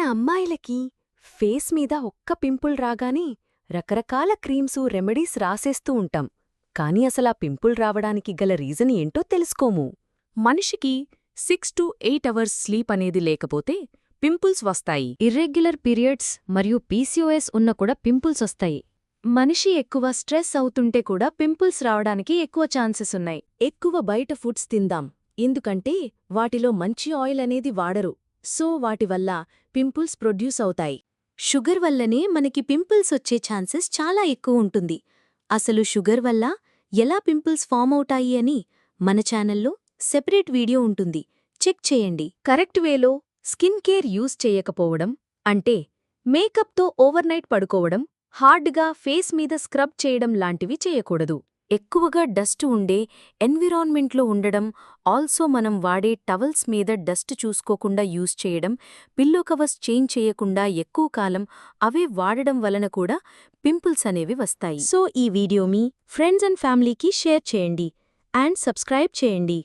మన అమ్మాయిలకి ఫేస్ మీద ఒక్క పింపుల్ రాగానే రకరకాల క్రీమ్సు రెమెడీస్ రాసేస్తూ ఉంటాం. కాని అసలా పింపుల్ రావడానికి గల రీజన్ ఏంటో తెలుసుకోము. మనిషికి 6 to 8 అవర్స్ స్లీప్ అనేది లేకపోతే పింపుల్స్ వస్తాయి. ఇర్రెగ్యులర్ పీరియడ్స్ మరియు పీసీఓఎస్ ఉన్న కూడా పింపుల్స్ వస్తాయి. మనిషి ఎక్కువ స్ట్రెస్ అవుతుంటే కూడా పింపుల్స్ రావడానికి ఎక్కువ ఛాన్సెస్ ఉన్నాయి. ఎక్కువ బయట ఫుడ్స్ తిందాం, ఎందుకంటే వాటిలో మంచి ఆయిల్ అనేది వాడరు, సో వాటి వల్ల పింపుల్స్ ప్రొడ్యూస్ అవుతాయి. షుగర్ వల్లనే మనకి పింపుల్స్ వచ్చే ఛాన్సెస్ చాలా ఎక్కువ ఉంటుంది. అసలు షుగర్ వల్ల ఎలా పింపుల్స్ ఫామ్ అవుతాయి అని మన ఛానల్లో సెపరేట్ వీడియో ఉంటుంది, చెక్ చేయండి. కరెక్ట్ వేలో స్కిన్ కేర్ యూజ్ చేయకపోవడం అంటే మేకప్తో ఓవర్నైట్ పడుకోవడం, హార్డ్గా ఫేస్ మీద స్క్రబ్ చేయడం లాంటివి చేయకూడదు. ఎక్కువగా డస్ట్ ఉండే ఎన్విరాన్మెంట్లో ఉండడం, ఆల్సో మనం వాడే టవల్స్ మీద డస్ట్ చూసుకోకుండా యూజ్ చేయడం, పిల్లో కవర్స్ చేంజ్ చేయకుండా ఎక్కువ కాలం అవే వాడడం వలన కూడా పింపుల్స్ అనేవి వస్తాయి. సో ఈ వీడియో మీ ఫ్రెండ్స్ అండ్ ఫ్యామిలీకి షేర్ చేయండి అండ్ సబ్స్క్రైబ్ చేయండి.